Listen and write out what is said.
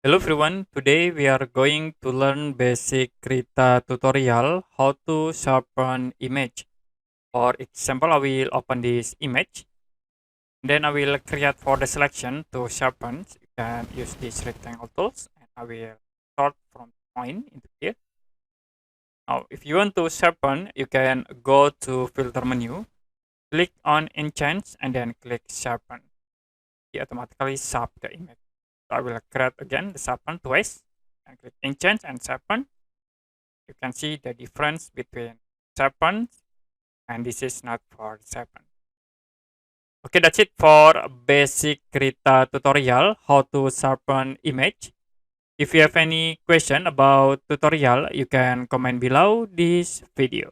Hello everyone, today we are going to learn basic Krita tutorial how to sharpen image. For example, I will open this image, then I will create for the selection to sharpen. You can use these rectangle tools and I will start from point into here. Now if you want to sharpen, you can go to filter menu, click on enhance and then click sharpen. It automatically sharp the image. So I will create again the sharpen twice and click enhance and sharpen. You can see the difference between Sharpen and this is not for Sharpen. Okay, that's it for basic Krita tutorial, how to sharpen image. If you have any question about tutorial, you can comment below this video.